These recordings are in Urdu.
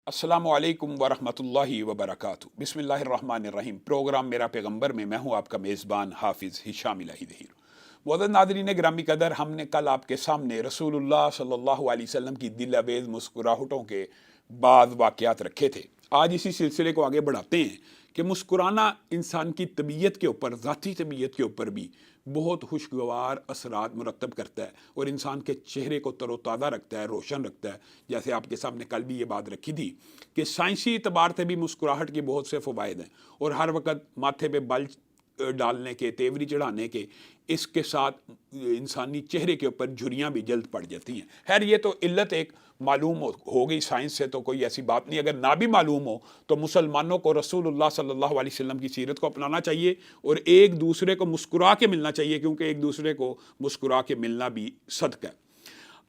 السلام علیکم ورحمۃ اللہ وبرکاتہ۔ بسم اللہ الرحمن الرحیم۔ پروگرام میرا پیغمبر میں میں ہوں آپ کا میزبان حافظ ہشام الہی ظہیر۔ معزز ناظرین گرامی قدر، ہم نے کل آپ کے سامنے رسول اللہ صلی اللہ علیہ وسلم کی دل آویز مسکراہٹوں کے بعض واقعات رکھے تھے۔ آج اسی سلسلے کو آگے بڑھاتے ہیں کہ مسکرانا انسان کی طبیعت کے اوپر، ذاتی طبیعت کے اوپر بھی بہت خوشگوار اثرات مرتب کرتا ہے اور انسان کے چہرے کو تر و تازہ رکھتا ہے، روشن رکھتا ہے۔ جیسے آپ کے سامنے کل بھی یہ بات رکھی تھی کہ سائنسی اعتبار سے بھی مسکراہٹ کے بہت سے فوائد ہیں، اور ہر وقت ماتھے پہ بل ڈالنے کے، تیوری چڑھانے کے، اس کے ساتھ انسانی چہرے کے اوپر جھریاں بھی جلد پڑ جاتی ہیں۔ خیر، یہ تو علت ایک معلوم ہو گئی سائنس سے، تو کوئی ایسی بات نہیں۔ اگر نہ بھی معلوم ہو تو مسلمانوں کو رسول اللہ صلی اللہ علیہ وسلم کی سیرت کو اپنانا چاہیے اور ایک دوسرے کو مسکرا کے ملنا چاہیے، کیونکہ ایک دوسرے کو مسکرا کے ملنا بھی صدقہ ہے۔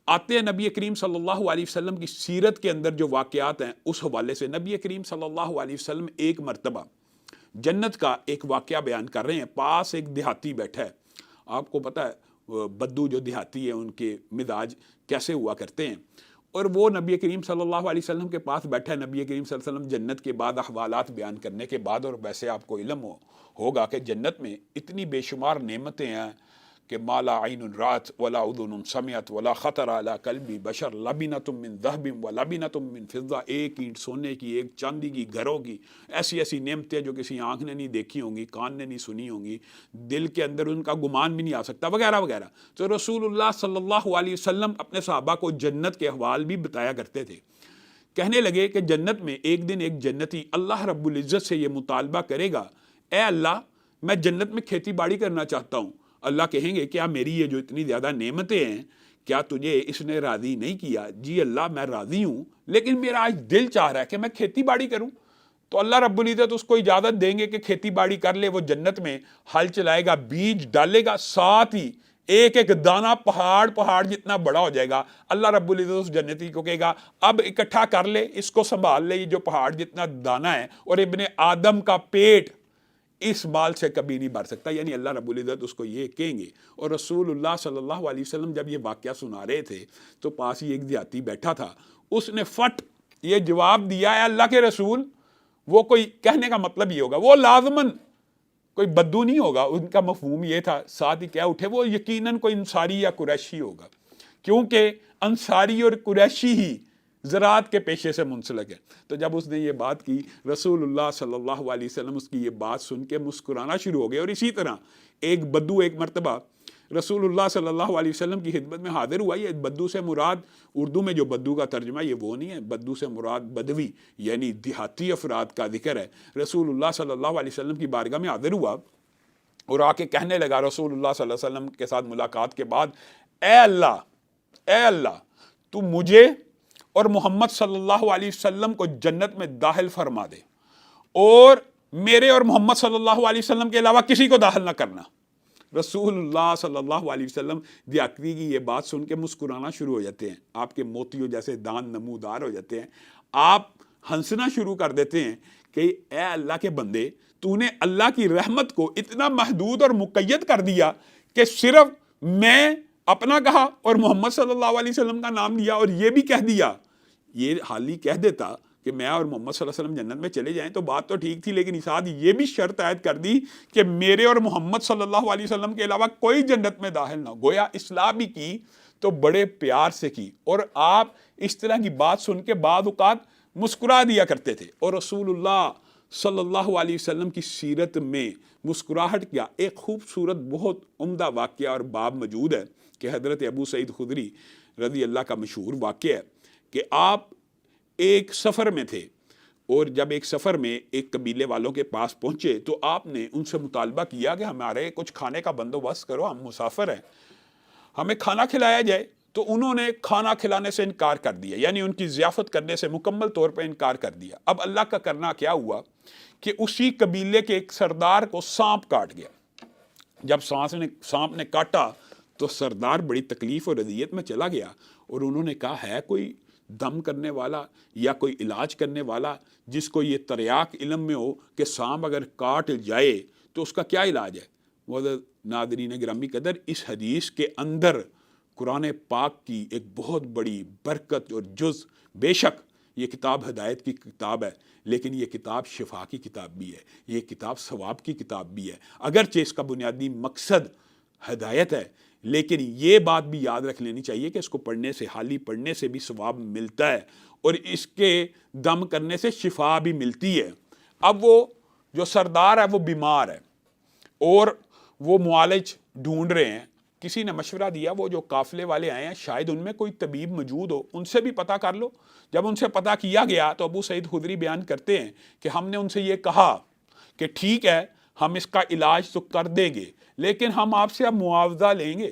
آتے ہیں نبی کریم صلی اللہ علیہ وسلم کی سیرت کے اندر جو واقعات ہیں، اس حوالے سے نبی کریم صلی اللہ علیہ وسلم ایک مرتبہ جنت کا ایک واقعہ بیان کر رہے ہیں۔ پاس ایک دیہاتی بیٹھا ہے۔ آپ کو پتہ ہے بدو جو دیہاتی ہے ان کے مزاج کیسے ہوا کرتے ہیں، اور وہ نبی کریم صلی اللہ علیہ وسلم کے پاس بیٹھا ہے۔ نبی کریم صلی اللہ علیہ وسلم جنت کے بعد احوالات بیان کرنے کے بعد، اور ویسے آپ کو علم ہوگا کہ جنت میں اتنی بے شمار نعمتیں ہیں کہ ما لا عین رات ولا اذن سمعت ولا خطر علی قلب بشر، لبنۃ من ذہب ولبنۃ من فضہ، ایک اینٹ سونے کی، ایک چاندی کی، گھروں کی، ایسی ایسی نعمتیں جو کسی آنکھ نے نہیں دیکھی ہوں گی، کان نے نہیں سنی ہوں گی، دل کے اندر ان کا گمان بھی نہیں آ سکتا، وغیرہ وغیرہ۔ تو رسول اللہ صلی اللہ علیہ وسلم اپنے صحابہ کو جنت کے احوال بھی بتایا کرتے تھے۔ کہنے لگے کہ جنت میں ایک دن ایک جنتی اللہ رب العزت سے یہ مطالبہ کرے گا، اے اللہ، میں جنت میں کھیتی باڑی کرنا چاہتا ہوں۔ اللہ کہیں گے، کیا میری یہ جو اتنی زیادہ نعمتیں ہیں، کیا تجھے اس نے راضی نہیں کیا؟ جی اللہ، میں راضی ہوں، لیکن میرا آج دل چاہ رہا ہے کہ میں کھیتی باڑی کروں۔ تو اللہ رب العزت اس کو اجازت دیں گے کہ کھیتی باڑی کر لے۔ وہ جنت میں ہل چلائے گا، بیج ڈالے گا، ساتھ ہی ایک ایک دانہ پہاڑ جتنا بڑا ہو جائے گا۔ اللہ رب العزت اس جنتی کو کہے گا، اب اکٹھا کر لے، اس کو سنبھال لے، یہ جو پہاڑ جتنا دانہ ہے، اور ابن آدم کا پیٹ اس مال سے کبھی نہیں بھر سکتا۔ یعنی اللہ رب العزت اس کو یہ کہیں گے۔ اور رسول اللہ صلی اللہ علیہ وسلم جب یہ واقعہ سنا رہے تھے تو پاس ہی ایک دیہاتی بیٹھا تھا، اس نے فٹ یہ جواب دیا، ہے اللہ کے رسول، وہ کوئی کہنے کا مطلب یہ ہوگا، وہ لازماً کوئی بدو نہیں ہوگا، ان کا مفہوم یہ تھا، ساتھ ہی کیا اٹھے، وہ یقیناً کوئی انصاری یا قریشی ہوگا، کیونکہ انصاری اور قریشی ہی زراعت کے پیشے سے منسلک ہے۔ تو جب اس نے یہ بات کی، رسول اللہ صلی اللہ علیہ وسلم اس کی یہ بات سن کے مسکرانا شروع ہو گئے۔ اور اسی طرح ایک بدو ایک مرتبہ رسول اللہ صلی اللہ علیہ وسلم کی خدمت میں حاضر ہوا۔ یہ بدو سے مراد، اردو میں جو بدو کا ترجمہ یہ وہ نہیں ہے، بدو سے مراد بدوی یعنی دیہاتی افراد کا ذکر ہے۔ رسول اللہ صلی اللہ علیہ وسلم کی بارگاہ میں حاضر ہوا اور آ کے کہنے لگا رسول اللہ صلی اللہ علیہ وسلم کے ساتھ ملاقات کے بعد، اے اللہ، تو مجھے اور محمد صلی اللہ علیہ وسلم کو جنت میں داخل فرما دے، اور میرے اور محمد صلی اللہ علیہ وسلم کے علاوہ کسی کو داخل نہ کرنا۔ رسول اللہ صلی اللہ علیہ وسلم دیہاتی کی یہ بات سن کے مسکرانا شروع ہو جاتے ہیں، آپ کے موتیوں جیسے دان نمودار ہو جاتے ہیں، آپ ہنسنا شروع کر دیتے ہیں کہ اے اللہ کے بندے، تو نے اللہ کی رحمت کو اتنا محدود اور مقید کر دیا کہ صرف میں اپنا کہا اور محمد صلی اللہ علیہ وسلم کا نام لیا، اور یہ بھی کہہ دیا۔ یہ حال ہی کہہ دیتا کہ میں اور محمد صلی اللہ علیہ وسلم جنت میں چلے جائیں تو بات تو ٹھیک تھی، لیکن ساتھ یہ بھی شرط عائد کر دی کہ میرے اور محمد صلی اللہ علیہ وسلم کے علاوہ کوئی جنت میں داخل نہ ہو۔ گویا اصلاح بھی کی تو بڑے پیار سے کی، اور آپ اس طرح کی بات سن کے بعض اوقات مسکرا دیا کرتے تھے۔ اور رسول اللہ صلی اللہ علیہ وسلم کی سیرت میں مسکراہٹ کیا ایک خوبصورت بہت عمدہ واقعہ اور باب موجود ہے کہ حضرت ابو سعید خدری رضی اللہ کا مشہور واقعہ ہے کہ آپ ایک سفر میں تھے، اور جب ایک سفر میں ایک قبیلے والوں کے پاس پہنچے تو آپ نے ان سے مطالبہ کیا کہ ہمارے کچھ کھانے کا بندوبست کرو، ہم مسافر ہیں، ہمیں کھانا کھلایا جائے۔ تو انہوں نے کھانا کھلانے سے انکار کر دیا، یعنی ان کی ضیافت کرنے سے مکمل طور پہ انکار کر دیا۔ اب اللہ کا کرنا کیا ہوا کہ اسی قبیلے کے ایک سردار کو سانپ کاٹ گیا۔ جب سانپ نے کاٹا تو سردار بڑی تکلیف اور اذیت میں چلا گیا، اور انہوں نے کہا، ہے کوئی دم کرنے والا یا کوئی علاج کرنے والا جس کو یہ تریاق علم میں ہو کہ سانپ اگر کاٹ جائے تو اس کا کیا علاج ہے؟ معزز ناظرین گرامی قدر، اس حدیث کے اندر قرآن پاک کی ایک بہت بڑی برکت اور جز بے شک یہ کتاب ہدایت کی کتاب ہے، لیکن یہ کتاب شفا کی کتاب بھی ہے، یہ کتاب ثواب کی کتاب بھی ہے۔ اگرچہ اس کا بنیادی مقصد ہدایت ہے، لیکن یہ بات بھی یاد رکھ لینی چاہیے کہ اس کو پڑھنے سے، حالی پڑھنے سے بھی ثواب ملتا ہے، اور اس کے دم کرنے سے شفا بھی ملتی ہے۔ اب وہ جو سردار ہے وہ بیمار ہے اور وہ معالج ڈھونڈ رہے ہیں، کسی نے مشورہ دیا وہ جو قافلے والے آئے ہیں شاید ان میں کوئی طبیب موجود ہو، ان سے بھی پتہ کر لو۔ جب ان سے پتہ کیا گیا تو ابو سعید خدری بیان کرتے ہیں کہ ہم نے ان سے یہ کہا کہ ٹھیک ہے ہم اس کا علاج تو کر دیں گے، لیکن ہم آپ سے اب معاوضہ لیں گے،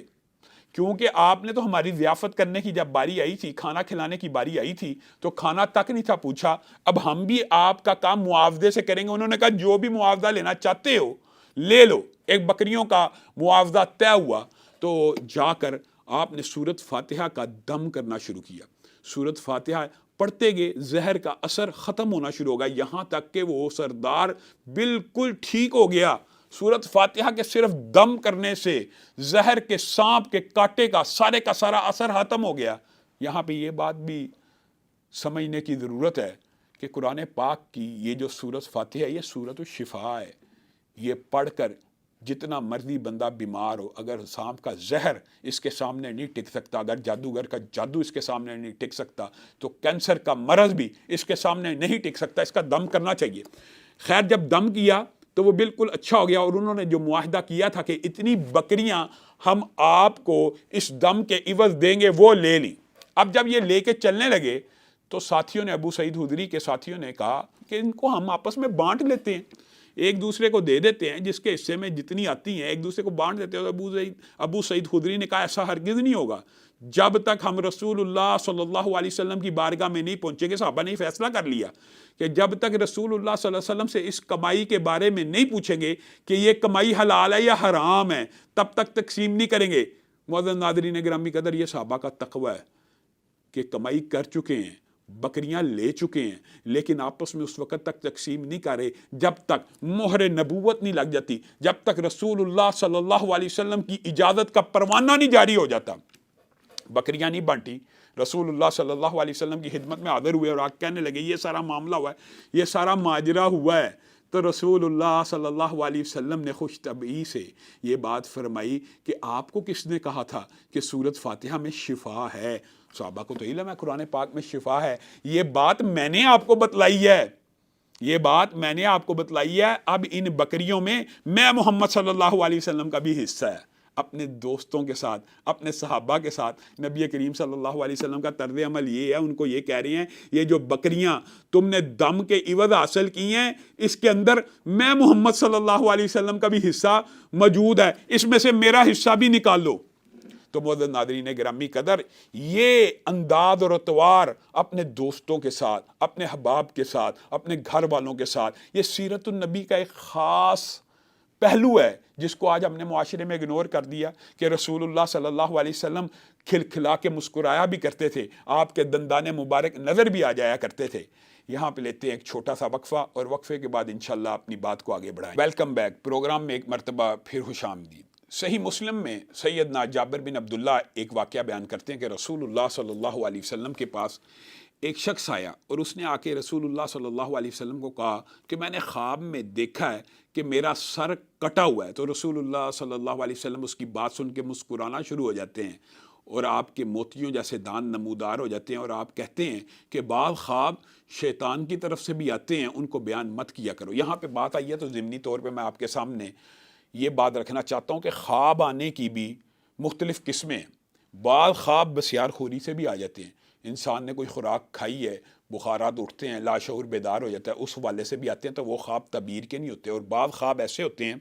کیونکہ آپ نے تو ہماری ضیافت کرنے کی جب باری آئی تھی، کھانا کھلانے کی باری آئی تھی تو کھانا تک نہیں تھا پوچھا، اب ہم بھی آپ کا کام معاوضے سے کریں گے۔ انہوں نے کہا جو بھی معاوضہ لینا چاہتے ہو لے لو۔ ایک بکریوں کا معاوضہ طے ہوا تو جا کر آپ نے سورۃ فاتحہ کا دم کرنا شروع کیا۔ سورۃ فاتحہ پڑھتے گئے، زہر کا اثر ختم ہونا شروع ہو گیا، یہاں تک کہ وہ سردار بالکل ٹھیک ہو گیا۔ سورۃ فاتحہ کے صرف دم کرنے سے زہر کے، سانپ کے کاٹے کا سارا اثر ختم ہو گیا۔ یہاں پہ یہ بات بھی سمجھنے کی ضرورت ہے کہ قرآن پاک کی یہ جو سورۃ فاتحہ ہے یہ سورۃ الشفاء ہے۔ یہ پڑھ کر جتنا مرضی بندہ بیمار ہو، اگر سانپ کا زہر اس کے سامنے نہیں ٹک سکتا، اگر جادوگر کا جادو اس کے سامنے نہیں ٹک سکتا، تو کینسر کا مرض بھی اس کے سامنے نہیں ٹک سکتا۔ اس کا دم کرنا چاہیے۔ خیر جب دم کیا تو وہ بالکل اچھا ہو گیا، اور انہوں نے جو معاہدہ کیا تھا کہ اتنی بکریاں ہم آپ کو اس دم کے عوض دیں گے وہ لے لی۔ اب جب یہ لے کے چلنے لگے تو ساتھیوں نے، ابو سعید خدری کے ساتھیوں نے کہا کہ ان کو ہم آپس میں بانٹ لیتے ہیں، ایک دوسرے کو دے دیتے ہیں، جس کے حصے میں جتنی آتی ہیں ایک دوسرے کو بانٹ دیتے ہیں۔ ابو سعید خدری نے کہا ایسا ہرگز نہیں ہوگا، جب تک ہم رسول اللہ صلی اللہ علیہ وسلم کی بارگاہ میں نہیں پہنچیں گے۔ صحابہ نے فیصلہ کر لیا کہ جب تک رسول اللہ صلی اللہ علیہ وسلم سے اس کمائی کے بارے میں نہیں پوچھیں گے کہ یہ کمائی حلال ہے یا حرام ہے، تب تک تقسیم نہیں کریں گے۔ معزز ناظرین گرامی قدر، یہ صحابہ کا تقوی ہے کہ کمائی کر چکے ہیں، بکریاں لے چکے ہیں، لیکن آپس میں اس وقت تک تقسیم نہیں کر رہے جب تک مہر نبوت نہیں لگ جاتی، جب تک رسول اللہ صلی اللہ علیہ وسلم کی اجازت کا پروانہ نہیں جاری ہو جاتا۔ بکریاں نہیں بانٹی، رسول اللہ صلی اللہ علیہ وسلم کی خدمت میں حاضر ہوئے اور آگ کہنے لگے یہ سارا معاملہ ہوا ہے، یہ سارا ماجرا ہوا ہے، تو رسول اللہ صلی اللہ علیہ وسلم نے خوش طبعی سے یہ بات فرمائی کہ آپ کو کس نے کہا تھا کہ سورۃ فاتحہ میں شفا ہے؟ صحابہ کو تو علم ہے قرآن پاک میں شفا ہے، یہ بات میں نے آپ کو بتلائی ہے، یہ بات میں نے آپ کو بتلائی ہے۔ اب ان بکریوں میں میں محمد صلی اللہ علیہ وسلم کا بھی حصہ ہے۔ اپنے دوستوں کے ساتھ، اپنے صحابہ کے ساتھ نبی کریم صلی اللہ علیہ وسلم کا طرز عمل یہ ہے، ان کو یہ کہہ رہی ہیں یہ جو بکریاں تم نے دم کے عوض حاصل کی ہیں، اس کے اندر میں محمد صلی اللہ علیہ وسلم کا بھی حصہ موجود ہے، اس میں سے میرا حصہ بھی نکال لو۔ تو معزز ناظرین گرامی قدر، یہ انداز اور اطوار اپنے دوستوں کے ساتھ، اپنے احباب کے ساتھ، اپنے گھر والوں کے ساتھ، یہ سیرت النبی کا ایک خاص پہلو ہے جس کو آج ہم نے معاشرے میں اگنور کر دیا کہ رسول اللہ صلی اللہ علیہ وسلم کھلکھلا کے مسکرایا بھی کرتے تھے، آپ کے دندان مبارک نظر بھی آ جایا کرتے تھے۔ یہاں پہ لیتے ہیں ایک چھوٹا سا وقفہ، اور وقفے کے بعد انشاءاللہ اپنی بات کو آگے بڑھائیں۔ ویلکم بیک، پروگرام میں ایک مرتبہ پھر خوش آمدید۔ صحیح مسلم میں سیدنا جابر بن عبداللہ ایک واقعہ بیان کرتے ہیں کہ رسول اللہ صلی اللہ علیہ وسلم کے پاس ایک شخص آیا اور اس نے آ کے رسول اللہ صلی اللہ علیہ وسلم کو کہا کہ میں نے خواب میں دیکھا ہے کہ میرا سر کٹا ہوا ہے۔ تو رسول اللہ صلی اللہ علیہ وسلم اس کی بات سن کے مسکرانا شروع ہو جاتے ہیں اور آپ کے موتیوں جیسے دان نمودار ہو جاتے ہیں، اور آپ کہتے ہیں کہ بعض خواب شیطان کی طرف سے بھی آتے ہیں، ان کو بیان مت کیا کرو۔ یہاں پہ بات آئی ہے تو ضمنی طور پہ میں آپ کے سامنے یہ بات رکھنا چاہتا ہوں کہ خواب آنے کی بھی مختلف قسمیں ہیں۔ بعض خواب بسیار خوری سے بھی آ جاتے ہیں، انسان نے کوئی خوراک کھائی ہے، بخارات اٹھتے ہیں، لاشعور بیدار ہو جاتا ہے، اس والے سے بھی آتے ہیں، تو وہ خواب تعبیر کے نہیں ہوتے۔ اور بعض خواب ایسے ہوتے ہیں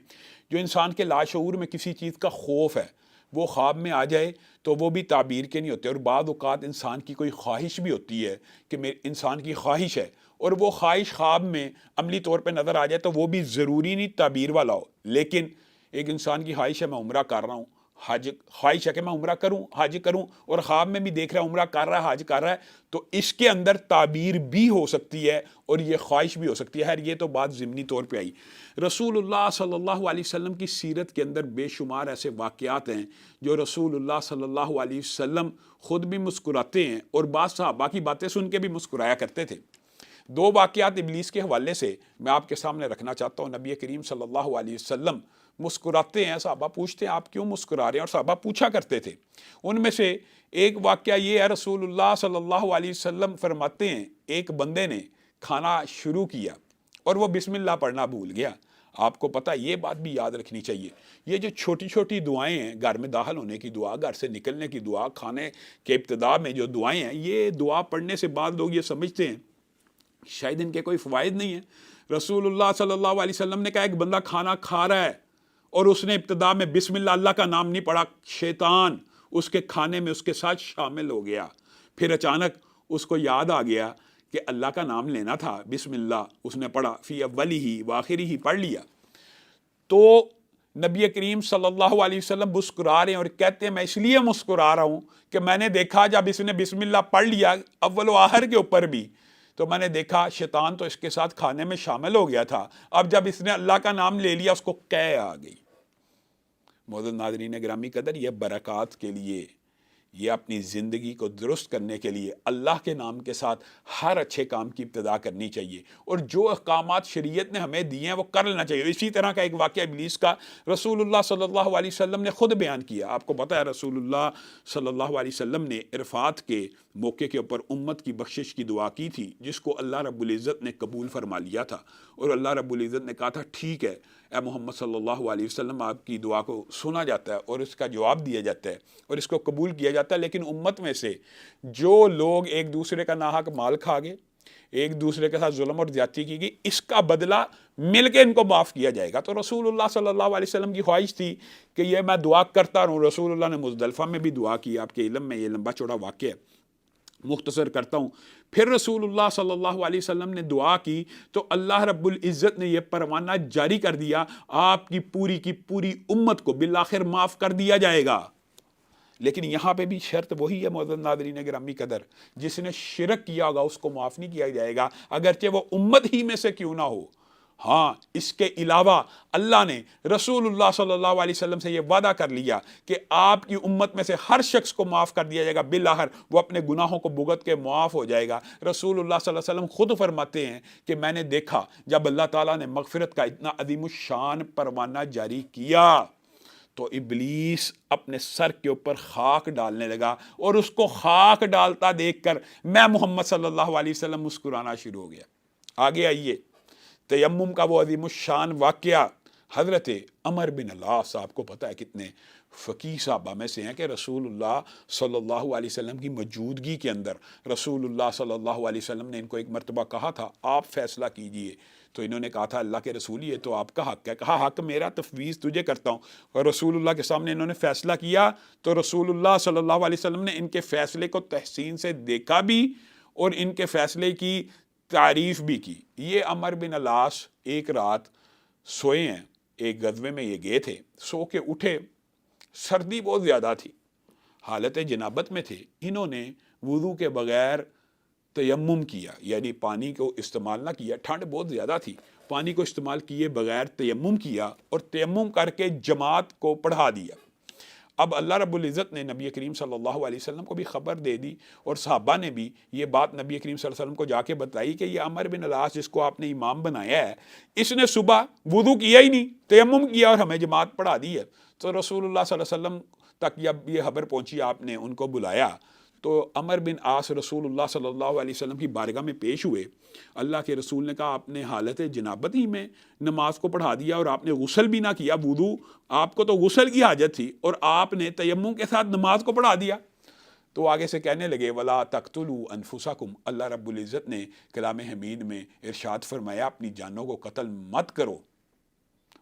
جو انسان کے لاشعور میں کسی چیز کا خوف ہے، وہ خواب میں آ جائے تو وہ بھی تعبیر کے نہیں ہوتے۔ اور بعض اوقات انسان کی کوئی خواہش بھی ہوتی ہے کہ انسان کی خواہش ہے، اور وہ خواہش خواب میں عملی طور پہ نظر آ جائے تو وہ بھی ضروری نہیں تعبیر والا ہو۔ لیکن ایک انسان کی خواہش ہے میں عمرہ کر رہا ہوں، حج خواہش ہے کہ میں عمرہ کروں، حج کروں، اور خواب میں بھی دیکھ رہا ہے عمرہ کر رہا ہے، حج کر رہا ہے، تو اس کے اندر تعبیر بھی ہو سکتی ہے اور یہ خواہش بھی ہو سکتی ہے. خیر یہ تو بات ضمنی طور پہ آئی. رسول اللہ صلی اللہ علیہ وسلم کی سیرت کے اندر بے شمار ایسے واقعات ہیں جو رسول اللہ صلی اللہ علیہ وسلم خود بھی مسکراتے ہیں اور بعض صحابہ کی باتیں سن کے بھی مسکرایا کرتے تھے. 2 واقعات ابلیس کے حوالے سے میں آپ کے سامنے رکھنا چاہتا ہوں. نبی کریم صلی اللہ علیہ وسلم مسکراتے ہیں، صحابہ پوچھتے ہیں آپ کیوں مسکرا رہے ہیں، اور صحابہ پوچھا کرتے تھے. ان میں سے ایک واقعہ یہ ہے، رسول اللہ صلی اللہ علیہ وسلم فرماتے ہیں ایک بندے نے کھانا شروع کیا اور وہ بسم اللہ پڑھنا بھول گیا. آپ کو پتہ یہ بات بھی یاد رکھنی چاہیے، یہ جو چھوٹی چھوٹی دعائیں ہیں، گھر میں داخل ہونے کی دعا، گھر سے نکلنے کی دعا، کھانے کے ابتدا میں جو دعائیں ہیں، یہ دعا پڑھنے سے بعد لوگ یہ سمجھتے ہیں شاید ان کے کوئی فوائد نہیں ہیں. رسول اللہ صلی اللہ علیہ وسلم نے کہا ایک بندہ کھانا کھا رہا ہے اور اس نے ابتدا میں بسم اللہ کا نام نہیں پڑھا، شیطان اس کے کھانے میں اس کے ساتھ شامل ہو گیا. پھر اچانک اس کو یاد آ گیا کہ اللہ کا نام لینا تھا، بسم اللہ اس نے پڑھا، فی اولی ہی وآخری ہی پڑھ لیا. تو نبی کریم صلی اللہ علیہ وسلم مسکرا رہے ہیں اور کہتے ہیں میں اس لیے مسکرا رہا ہوں کہ میں نے دیکھا جب اس نے بسم اللہ پڑھ لیا اول و آخر کے اوپر بھی، تو میں نے دیکھا شیطان تو اس کے ساتھ کھانے میں شامل ہو گیا تھا. اب جب اس نے اللہ کا نام لے لیا اس کو قے آ گئی. معزز ناظرین گرامی قدر، یہ برکات کے لیے، یہ اپنی زندگی کو درست کرنے کے لیے اللہ کے نام کے ساتھ ہر اچھے کام کی ابتدا کرنی چاہیے، اور جو احکامات شریعت نے ہمیں دیے ہیں وہ کر لینا چاہیے. اسی طرح کا ایک واقعہ ابلیس کا رسول اللہ صلی اللہ علیہ وسلم نے خود بیان کیا. آپ کو پتہ ہے رسول اللہ صلی اللہ علیہ وسلم نے عرفات کے موقع کے اوپر امت کی بخشش کی دعا کی تھی، جس کو اللہ رب العزت نے قبول فرما لیا تھا، اور اللہ رب العزت نے کہا تھا ٹھیک ہے اے محمد صلی اللہ علیہ وسلم، آپ کی دعا کو سنا جاتا ہے اور اس کا جواب دیا جاتا ہے اور اس کو قبول کیا جاتا ہے، لیکن امت میں سے جو لوگ ایک دوسرے کا ناحق مال کھا گئے، ایک دوسرے کے ساتھ ظلم اور زیادتی کی گئی، اس کا بدلہ مل کے ان کو معاف کیا جائے گا. تو رسول اللہ صلی اللہ علیہ وسلم کی خواہش تھی کہ یہ میں دعا کرتا رہوں. رسول اللہ نے مزدلفہ میں بھی دعا کی. آپ کے علم میں یہ لمبا چوڑا واقعہ ہے، مختصر کرتا ہوں. پھر رسول اللہ صلی اللہ علیہ وسلم نے دعا کی تو اللہ رب العزت نے یہ پروانہ جاری کر دیا، آپ کی پوری امت کو بالآخر معاف کر دیا جائے گا. لیکن یہاں پہ بھی شرط وہی ہے معزز ناظرین گرامی قدر، جس نے شرک کیا ہوگا اس کو معاف نہیں کیا جائے گا، اگرچہ وہ امت ہی میں سے کیوں نہ ہو. ہاں اس کے علاوہ اللہ نے رسول اللہ صلی اللہ علیہ وسلم سے یہ وعدہ کر لیا کہ آپ کی امت میں سے ہر شخص کو معاف کر دیا جائے گا، بالآخر وہ اپنے گناہوں کو بھگت کے معاف ہو جائے گا. رسول اللہ صلی اللہ علیہ وسلم خود فرماتے ہیں کہ میں نے دیکھا جب اللہ تعالیٰ نے مغفرت کا اتنا عظیم الشان پروانہ جاری کیا تو ابلیس اپنے سر کے اوپر خاک ڈالنے لگا، اور اس کو خاک ڈالتا دیکھ کر میں محمد صلی اللہ علیہ وسلم مسکرانا شروع ہو گیا. آگے آئیے، تیمم کا وہ عظیم الشان واقعہ. حضرت عمر بن العاص، آپ کو پتہ ہے کتنے فقیہ صحابہ میں سے ہیں کہ رسول اللہ صلی اللہ علیہ وسلم کی موجودگی کے اندر رسول اللہ صلی اللہ علیہ وسلم نے ان کو ایک مرتبہ کہا تھا آپ فیصلہ کیجئے، تو انہوں نے کہا تھا اللہ کے رسول یہ تو آپ کا حق ہے. کہا حق میرا، تفویض تجھے کرتا ہوں. اور رسول اللہ کے سامنے انہوں نے فیصلہ کیا تو رسول اللہ صلی اللہ علیہ وسلم نے ان کے فیصلے کو تحسین سے دیکھا بھی اور ان کے فیصلے کی تعریف بھی کی. یہ عمر بن العاص ایک رات سوئے ہیں، ایک غزوے میں یہ گئے تھے، سو کے اٹھے، سردی بہت زیادہ تھی، حالت جنابت میں تھے. انہوں نے وضو کے بغیر تیمم کیا، یعنی پانی کو استعمال نہ کیا، ٹھنڈ بہت زیادہ تھی، پانی کو استعمال کیے بغیر تیمم کیا اور تیمم کر کے جماعت کو پڑھا دیا. اب اللہ رب العزت نے نبی کریم صلی اللہ علیہ وسلم کو بھی خبر دے دی اور صحابہ نے بھی یہ بات نبی کریم صلی اللہ علیہ وسلم کو جا کے بتائی کہ یہ عمر بن العاص جس کو آپ نے امام بنایا ہے، اس نے صبح وضو کیا ہی نہیں، تیمم کیا اور ہمیں جماعت پڑھا دی ہے. تو رسول اللہ صلی اللہ علیہ وسلم تک جب یہ خبر پہنچی آپ نے ان کو بلایا تو عمر بن عاص رسول اللہ صلی اللہ علیہ وسلم کی بارگاہ میں پیش ہوئے. اللہ کے رسول نے کہا آپ نے حالت جنابت ہی میں نماز کو پڑھا دیا اور آپ نے غسل بھی نہ کیا، وضو آپ کو تو غسل کی حاجت تھی اور آپ نے تیمم کے ساتھ نماز کو پڑھا دیا. تو آگے سے کہنے لگے وَلَا تَقْتُلُوا أَنفُسَكُمْ، اللہ رب العزت نے کلام حمید میں ارشاد فرمایا اپنی جانوں کو قتل مت کرو.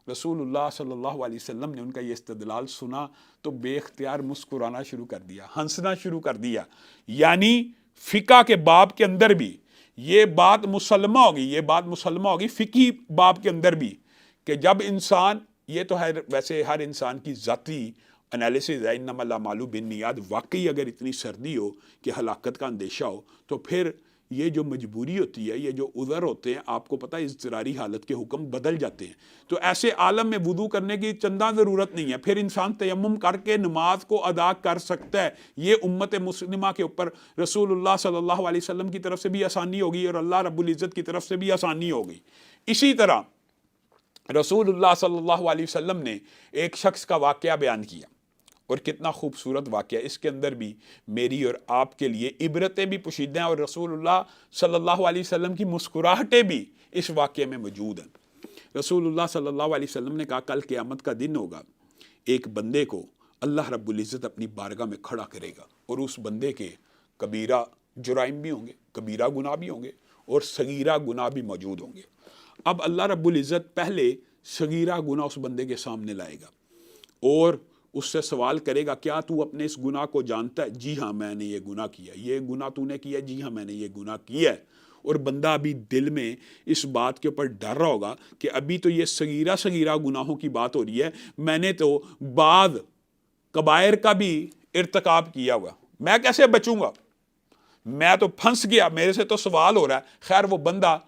رسول اللہ صلی اللہ علیہ وسلم نے ان کا یہ استدلال سنا تو بے اختیار مسکرانا شروع کر دیا، ہنسنا شروع کر دیا. یعنی فقہ کے باب کے اندر بھی یہ بات مسلمہ ہوگی، فقہی باب کے اندر بھی، کہ جب انسان، یہ تو ہے ویسے ہر انسان کی ذاتی انالیسز ہے انما الاعمال بالنیات، واقعی اگر اتنی سردی ہو کہ ہلاکت کا اندیشہ ہو تو پھر یہ جو مجبوری ہوتی ہے، یہ جو عذر ہوتے ہیں، آپ کو پتہ ہے اضطراری حالت کے حکم بدل جاتے ہیں، تو ایسے عالم میں وضو کرنے کی چندہ ضرورت نہیں ہے، پھر انسان تیمم کر کے نماز کو ادا کر سکتا ہے۔ یہ امت مسلمہ کے اوپر رسول اللہ صلی اللہ علیہ وسلم کی طرف سے بھی آسانی ہوگی اور اللہ رب العزت کی طرف سے بھی آسانی ہوگی۔ اسی طرح رسول اللہ صلی اللہ علیہ وسلم نے ایک شخص کا واقعہ بیان کیا، اور کتنا خوبصورت واقعہ، اس کے اندر بھی میری اور آپ کے لیے عبرتیں بھی پوشیدہ ہیں، اور رسول اللہ صلی اللہ علیہ وسلم کی مسکراہٹیں بھی اس واقعے میں موجود ہیں۔ رسول اللہ صلی اللہ علیہ وسلم نے کہا کل قیامت کا دن ہوگا، ایک بندے کو اللہ رب العزت اپنی بارگاہ میں کھڑا کرے گا، اور اس بندے کے کبیرہ جرائم بھی ہوں گے، کبیرہ گناہ بھی ہوں گے، اور صغیرہ گناہ بھی موجود ہوں گے۔ اب اللہ رب العزت پہلے صغیرہ گناہ اس بندے کے سامنے لائے گا اور اس سے سوال کرے گا کیا تو اپنے اس گناہ کو جانتا ہے؟ جی ہاں میں نے یہ گناہ کیا۔ یہ گناہ تو نے کیا؟ جی ہاں میں نے یہ گناہ کیا ہے۔ اور بندہ ابھی دل میں اس بات کے اوپر ڈر رہا ہوگا کہ ابھی تو یہ صغیرہ گناہوں کی بات ہو رہی ہے، میں نے تو بعض کبائر کا بھی ارتکاب کیا ہوا، میں کیسے بچوں گا؟ میں تو پھنس گیا، میرے سے تو سوال ہو رہا ہے۔ خیر وہ بندہ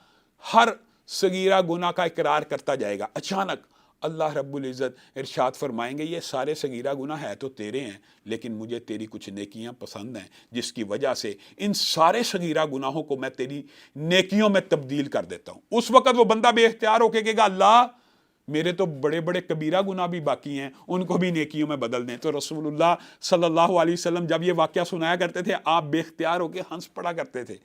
ہر صغیرہ گناہ کا اقرار کرتا جائے گا۔ اچانک اللہ رب العزت ارشاد فرمائیں گے یہ سارے صغیرہ گناہ ہے تو تیرے ہیں، لیکن مجھے تیری کچھ نیکیاں پسند ہیں، جس کی وجہ سے ان سارے صغیرہ گناہوں کو میں تیری نیکیوں میں تبدیل کر دیتا ہوں۔ اس وقت وہ بندہ بے اختیار ہو کے کہے گا اللہ میرے تو بڑے بڑے کبیرہ گناہ بھی باقی ہیں، ان کو بھی نیکیوں میں بدل دیں۔ تو رسول اللہ صلی اللہ علیہ وسلم جب یہ واقعہ سنایا کرتے تھے، آپ بے اختیار ہو کے ہنس پڑا کرتے تھے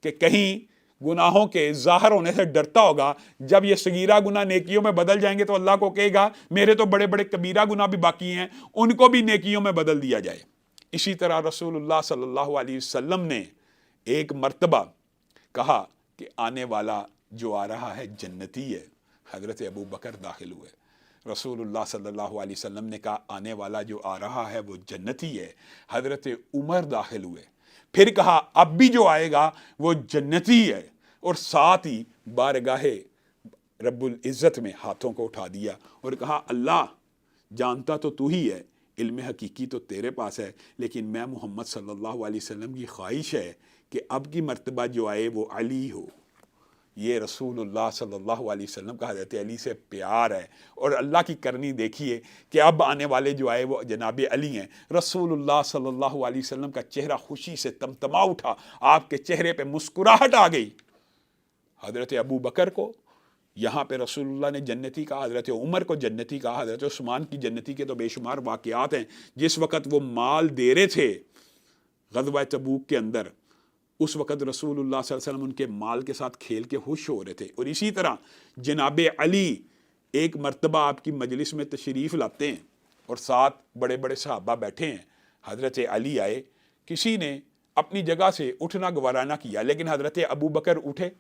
کہ کہیں گناہوں کے ظاہر ہونے سے ڈرتا ہوگا، جب یہ صغیرہ گناہ نیکیوں میں بدل جائیں گے تو اللہ کو کہے گا میرے تو بڑے بڑے کبیرہ گناہ بھی باقی ہیں، ان کو بھی نیکیوں میں بدل دیا جائے۔ اسی طرح رسول اللہ صلی اللہ علیہ وسلم نے ایک مرتبہ کہا کہ آنے والا جو آ رہا ہے جنتی ہے۔ حضرت ابو بکر داخل ہوئے، رسول اللہ صلی اللہ علیہ وسلم نے کہا آنے والا جو آ رہا ہے وہ جنتی ہے۔ حضرت عمر داخل ہوئے، پھر کہا اب بھی جو آئے گا وہ جنتی ہے، اور ساتھ ہی بارگاہ رب العزت میں ہاتھوں کو اٹھا دیا اور کہا اللہ جانتا تو ہی ہے، علم حقیقی تو تیرے پاس ہے، لیکن میں محمد صلی اللہ علیہ وسلم کی خواہش ہے کہ اب کی مرتبہ جو آئے وہ علی ہو۔ یہ رسول اللہ صلی اللہ علیہ وسلم کا حضرت علی سے پیار ہے، اور اللہ کی کرنی دیکھیے کہ اب آنے والے جو آئے وہ جناب علی ہیں۔ رسول اللہ صلی اللہ علیہ وسلم کا چہرہ خوشی سے تمتما اٹھا، آپ کے چہرے پہ مسکراہٹ آ گئی۔ حضرت ابو بکر کو یہاں پہ رسول اللہ نے جنتی کہا، حضرت عمر کو جنتی کہا، حضرت عثمان کی جنتی کے تو بے شمار واقعات ہیں۔ جس وقت وہ مال دے رہے تھے غزوہ تبوک کے اندر، اس وقت رسول اللہ صلی اللہ علیہ وسلم ان کے مال کے ساتھ کھیل کے خوش ہو رہے تھے۔ اور اسی طرح جناب علی ایک مرتبہ آپ کی مجلس میں تشریف لاتے ہیں اور ساتھ بڑے بڑے صحابہ بیٹھے ہیں، حضرت علی آئے، کسی نے اپنی جگہ سے اٹھنا گوارا نہ کیا، لیکن حضرت ابو بکر اٹھے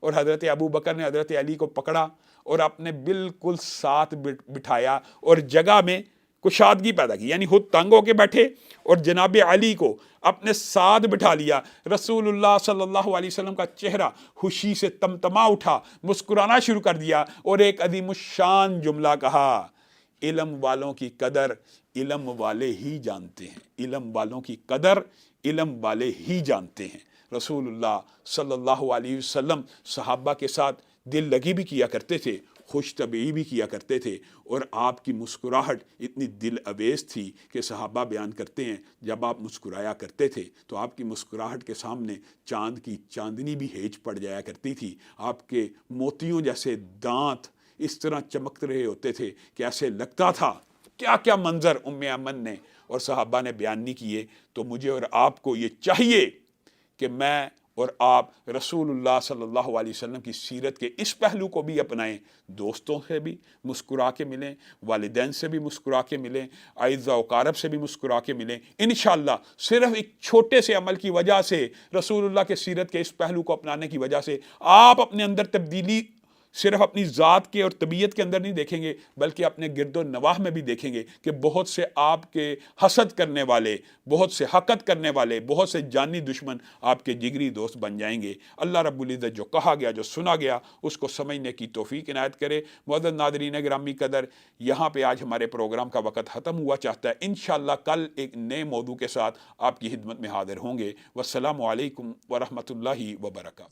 اور حضرت ابو بکر نے حضرت علی کو پکڑا اور اپنے بالکل ساتھ بٹھایا اور جگہ میں کشادگی پیدا کی، یعنی خود تنگ ہو کے بیٹھے اور جناب علی کو اپنے ساتھ بٹھا لیا۔ رسول اللہ صلی اللہ علیہ وسلم کا چہرہ خوشی سے تمتما اٹھا، مسکرانا شروع کر دیا اور ایک عظیم الشان جملہ کہا، علم والوں کی قدر علم والے ہی جانتے ہیں، علم والوں کی قدر علم والے ہی جانتے ہیں۔ رسول اللہ صلی اللہ علیہ وسلم صحابہ کے ساتھ دل لگی بھی کیا کرتے تھے، خوش طبعی بھی کیا کرتے تھے، اور آپ کی مسکراہٹ اتنی دل اویز تھی کہ صحابہ بیان کرتے ہیں جب آپ مسکرایا کرتے تھے تو آپ کی مسکراہٹ کے سامنے چاند کی چاندنی بھی ہیج پڑ جایا کرتی تھی، آپ کے موتیوں جیسے دانت اس طرح چمک رہے ہوتے تھے کہ ایسے لگتا تھا کیا کیا منظر ام ایمن نے اور صحابہ نے بیان نہیں کیے۔ تو مجھے اور آپ کو یہ چاہیے کہ میں اور آپ رسول اللہ صلی اللہ علیہ وسلم کی سیرت کے اس پہلو کو بھی اپنائیں، دوستوں سے بھی مسکرا کے ملیں، والدین سے بھی مسکرا کے ملیں، اعزاء و اقارب سے بھی مسکرا کے ملیں۔ انشاءاللہ صرف ایک چھوٹے سے عمل کی وجہ سے، رسول اللہ کے سیرت کے اس پہلو کو اپنانے کی وجہ سے آپ اپنے اندر تبدیلی صرف اپنی ذات کے اور طبیعت کے اندر نہیں دیکھیں گے بلکہ اپنے گرد و نواح میں بھی دیکھیں گے کہ بہت سے آپ کے حسد کرنے والے، بہت سے حقد کرنے والے، بہت سے جانی دشمن آپ کے جگری دوست بن جائیں گے۔ اللہ رب العزت جو کہا گیا، جو سنا گیا، اس کو سمجھنے کی توفیق عنایت کرے۔ معزز ناظرین گرامی قدر، یہاں پہ آج ہمارے پروگرام کا وقت ختم ہوا چاہتا ہے۔ انشاءاللہ کل ایک نئے موضوع کے ساتھ آپ کی خدمت میں حاضر ہوں گے۔ والسلام علیکم ورحمۃ اللہ وبرکاتہ۔